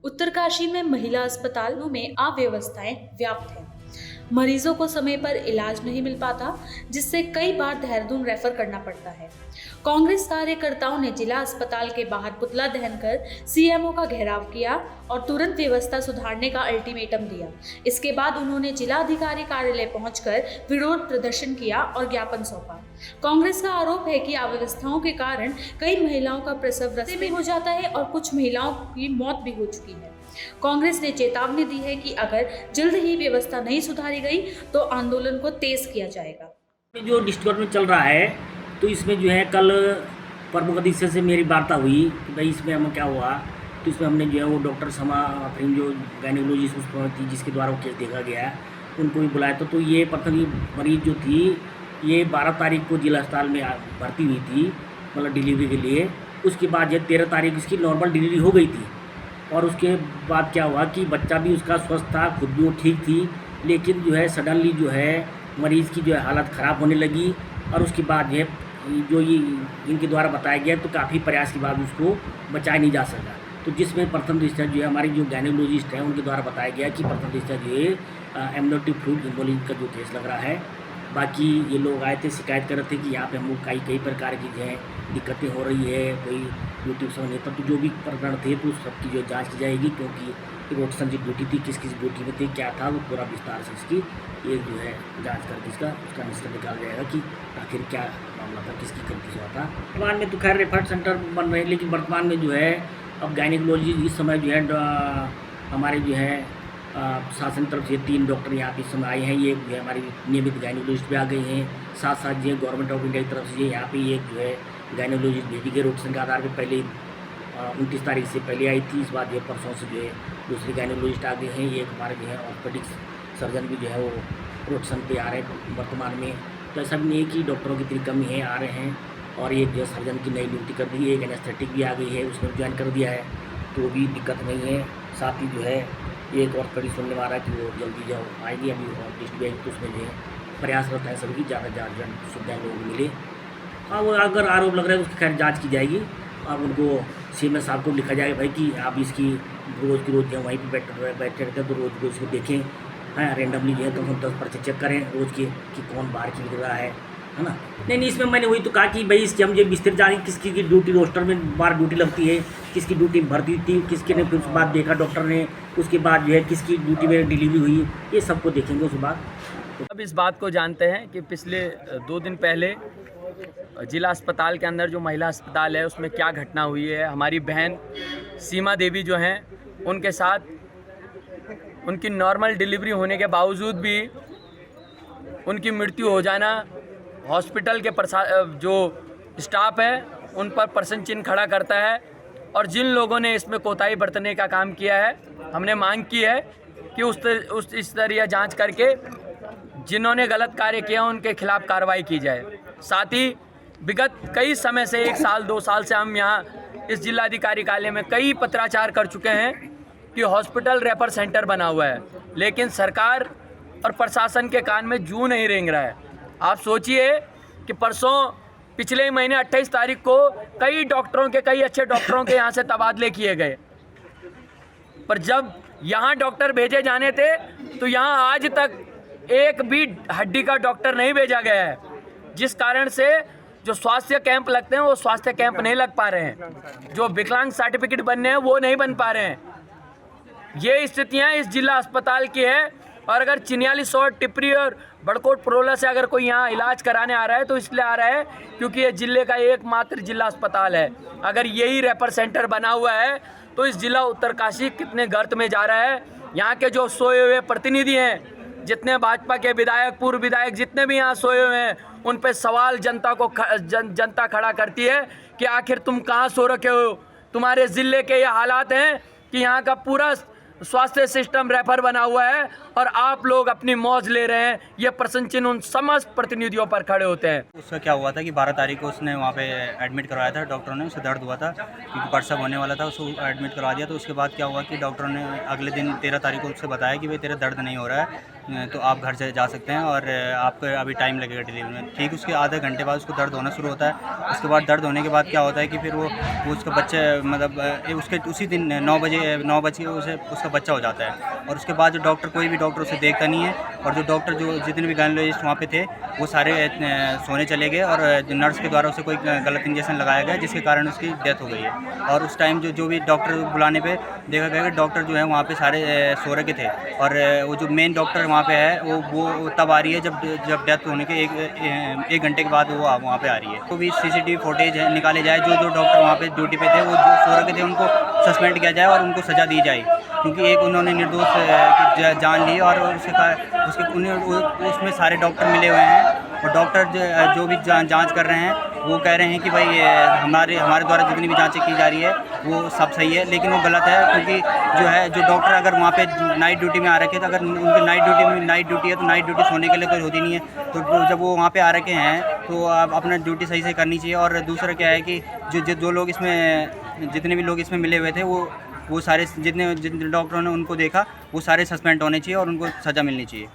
उत्तरकाशी में महिला अस्पतालों में अव्यवस्थाएं व्याप्त हैं। मरीजों को समय पर इलाज नहीं मिल पाता, जिससे कई बार देहरादून रेफर करना पड़ता है। कांग्रेस कार्यकर्ताओं ने जिला अस्पताल के बाहर पुतला दहन कर सीएमओ का घेराव किया और तुरंत व्यवस्था सुधारने का अल्टीमेटम दिया। इसके बाद उन्होंने जिला अधिकारी कार्यालय पहुंचकर विरोध प्रदर्शन किया और ज्ञापन सौंपा। कांग्रेस का आरोप है कि अव्यवस्थाओं के कारण कई महिलाओं का प्रसव रास्ते में हो जाता है और कुछ महिलाओं की मौत भी हो चुकी है। कांग्रेस ने चेतावनी दी है कि अगर जल्द ही व्यवस्था नहीं सुधारी गई तो आंदोलन को तेज किया जाएगा। जो डिस्ट्रिक्ट में चल रहा है तो इसमें जो है कल प्रमुख अधीक्षक से मेरी वार्ता हुई कि भाई इसमें हम क्या हुआ। तो इसमें हमने जो है वो डॉक्टर समा फिर जो गायनेकोलॉजिस्ट थी जिसके द्वारा वो केस देखा गया उनको भी बुलाया। तो ये प्रथम मरीज जो थी ये 12 तारीख को जिला अस्पताल में भर्ती हुई थी, मतलब डिलीवरी के लिए। उसके बाद ये 13 तारीख इसकी नॉर्मल डिलीवरी हो गई थी और उसके बाद क्या हुआ कि बच्चा भी उसका स्वस्थ था, खुद भी वो ठीक थी, लेकिन जो है सडनली जो है मरीज़ की जो है हालत ख़राब होने लगी। और उसके बाद ये जो ये इनके द्वारा बताया गया तो काफ़ी प्रयास के बाद उसको बचाया नहीं जा सका। तो जिसमें प्रथम दृष्टया जो है हमारी जो गायनेकोलॉजिस्ट हैं उनके द्वारा बताया गया कि प्रथम दृष्टया जो है एमनोटिव फ्लूइड एम्बोलिज्म का जो केस लग रहा है। बाकी ये लोग आए थे, शिकायत कर रहे थे कि यहाँ पे हमको कई प्रकार की जो है दिक्कतें हो रही है, कोई ड्यूटी समय नहीं था। तो जो भी प्रकरण थे तो सबकी जो जांच की जाएगी, क्योंकि रोटेशन की ड्यूटी थी, किस ड्यूटी में थी, क्या था, वो पूरा विस्तार से इसकी एक जो है जांच करके उसका निष्कर्ष निकाला जाएगा कि आखिर क्या मामला था, किसकी गलती से हुआ था। वर्तमान में तो खैर रेफर सेंटर बन रहे हैं, लेकिन वर्तमान में जो है अब गायनेकोलॉजी इस समय जो है हमारे जो है शासन तरफ से 3 डॉक्टर यहाँ पे इस समय आए हैं। ये जो है हमारी नियमित गायनेकोलॉजिस्ट भी आ गए हैं। साथ साथ जो है गवर्नमेंट ऑफ इंडिया की तरफ से यहाँ पे एक जो है गायनेकोलॉजिस्ट भेजी गई रोटेशन के आधार पर। पहले 29 तारीख से पहले आई थी, इस बार जो है परसों से जो है दूसरी गायनेकोलॉजिस्ट आ गए हैं। एक हमारे जो है ऑर्थोपेडिक्स सर्जन भी जो है वो रोटेशन पे आ रहे हैं वर्तमान में। तो ऐसा भी नहीं है कि डॉक्टरों की इतनी कमी है, आ रहे हैं। और एक जो है सर्जन की नई ड्यूटी कर दी है, एक एनेस्थेटिक भी आ गई है, उसने ज्वाइन कर दिया है, तो भी दिक्कत नहीं है। साथ ही जो है एक और कड़ी सुनने वाला है कि वो जल्दी जो आएगी अभी लिस्ट भी आएगी, तो उसमें जो है प्रयासरत है सभी की ज़्यादा सुविधाएँ लोगों को मिले। हाँ, वो अगर आरोप लग रहा है उसकी खैर जाँच की जाएगी। अब उनको सीएमएस साहब को लिखा जाएगा भाई कि आप इसकी रोज़ की रोज़ जो वहीं पर बैठे रहते हैं तो रोज़ इसको देखें। हाँ, रेंडमली जो है तो हम 10 पर्चे चेक करें रोज़ के कि कौन बाहर की निकल रहा है ना। नहीं, इसमें मैंने वही तो कहा कि भाई इसकी हम ये विस्तृत जानें किसकी की ड्यूटी रोस्टर में बार ड्यूटी लगती है, किसकी ड्यूटी भर्ती थी, किसके ने फिर उसके बाद देखा डॉक्टर ने, उसके बाद जो है किसकी ड्यूटी में डिलीवरी हुई, ये सबको देखेंगे उसके बाद। अब इस बात को जानते हैं कि पिछले 2 दिन पहले जिला अस्पताल के अंदर जो महिला अस्पताल है उसमें क्या घटना हुई है। हमारी बहन सीमा देवी जो हैं उनके साथ उनकी नॉर्मल डिलीवरी होने के बावजूद भी उनकी मृत्यु हो जाना, हॉस्पिटल के जो स्टाफ है उन पर प्रश्न चिन्ह खड़ा करता है। और जिन लोगों ने इसमें कोताही बरतने का काम किया है, हमने मांग की है कि इस तरह जांच करके जिन्होंने गलत कार्य किया उनके खिलाफ कार्रवाई की जाए। साथ ही विगत कई समय से 1 साल 2 साल से हम यहाँ इस जिलाधिकारी कार्यालय में कई पत्राचार कर चुके हैं कि हॉस्पिटल रेफर सेंटर बना हुआ है, लेकिन सरकार और प्रशासन के कान में जूं नहीं रेंग रहा है। आप सोचिए कि पिछले ही महीने 28 तारीख को कई अच्छे डॉक्टरों के यहाँ से तबादले किए गए, पर जब यहाँ डॉक्टर भेजे जाने थे तो यहाँ आज तक एक भी हड्डी का डॉक्टर नहीं भेजा गया है, जिस कारण से जो स्वास्थ्य कैंप लगते हैं वो स्वास्थ्य कैंप नहीं लग पा रहे हैं, जो विकलांग सर्टिफिकेट बनने हैं वो नहीं बन पा रहे हैं। ये स्थितियाँ इस जिला अस्पताल की है। और अगर चिन्यालीसौर टिपरी और बड़कोट परोला से अगर कोई यहाँ इलाज कराने आ रहा है तो इसलिए आ रहा है क्योंकि ये जिले का एकमात्र जिला अस्पताल है। अगर यही रेफर सेंटर बना हुआ है तो इस जिला उत्तरकाशी कितने गर्त में जा रहा है। यहाँ के जो सोए हुए प्रतिनिधि हैं, जितने भाजपा के विधायक, पूर्व विधायक जितने भी यहाँ सोए हुए हैं, उन पे सवाल जनता खड़ा करती है कि आखिर तुम कहाँ सो रखे हो। तुम्हारे ज़िले के ये हालात हैं कि यहाँ का पूरा स्वास्थ्य सिस्टम रेफर बना हुआ है और आप लोग अपनी मौज ले रहे हैं। ये प्रश्न चिन्ह उन समस्त प्रतिनिधियों पर खड़े होते हैं। उसका क्या हुआ था कि 12 तारीख को उसने वहाँ पे एडमिट करवाया था, डॉक्टरों ने, उसे दर्द हुआ था क्योंकि प्रसव होने वाला था, उसको एडमिट करवा दिया। तो उसके बाद क्या हुआ कि डॉक्टरों ने अगले दिन 13 तारीख को उससे बताया कि भाई तेरा दर्द नहीं हो रहा है, तो आप घर से जा सकते हैं और आपको अभी टाइम लगेगा डिलीवरी में। ठीक उसके आधे घंटे बाद उसको दर्द होना शुरू होता है। उसके बाद दर्द होने के बाद क्या होता है कि फिर वो उसका बच्चा मतलब उसके उसी दिन 9 बजे उसे उसका बच्चा हो जाता है। और उसके बाद जो डॉक्टर, कोई भी डॉक्टर उसे देखता नहीं है और जो डॉक्टर जो जितने भी गायनोलॉजिस्ट वहाँ पे थे वो सारे सोने चले गए और नर्स के द्वारा उसे कोई गलत इंजेक्शन लगाया गया जिसके कारण उसकी डेथ हो गई है। और उस टाइम जो भी डॉक्टर बुलाने पे देखा गया कि डॉक्टर जो है वहाँ पे सारे सो रखे थे और वो जो मेन डॉक्टर वहाँ पे है वो तब आ रही है जब डेथ होने के एक घंटे के बाद वो वहाँ पे आ रही है। तो भी CCTV फुटेज निकाले जाए, जो डॉक्टर वहाँ पे ड्यूटी पे थे वो जो सो रखे थे उनको सस्पेंड किया जाए और उनको सज़ा दी जाए, क्योंकि एक उन्होंने निर्दोष की जान ली और उसमें सारे डॉक्टर मिले हुए हैं और डॉक्टर जो भी जांच कर रहे हैं वो कह रहे हैं कि भाई हमारे द्वारा जितनी भी जांचें की जा रही है वो सब सही है, लेकिन वो गलत है। क्योंकि जो डॉक्टर अगर वहाँ पे नाइट ड्यूटी में आ रखे तो अगर उनकी नाइट ड्यूटी है तो नाइट ड्यूटी सोने के लिए कोई होती नहीं है। तो जब वो वहाँ पे आ रखे हैं तो आप अपना ड्यूटी सही से करनी चाहिए। और दूसरा क्या है कि जो लोग इसमें जितने भी लोग इसमें मिले हुए थे वो सारे जितने डॉक्टरों ने उनको देखा वो सारे सस्पेंड होने चाहिए और उनको सज़ा मिलनी चाहिए।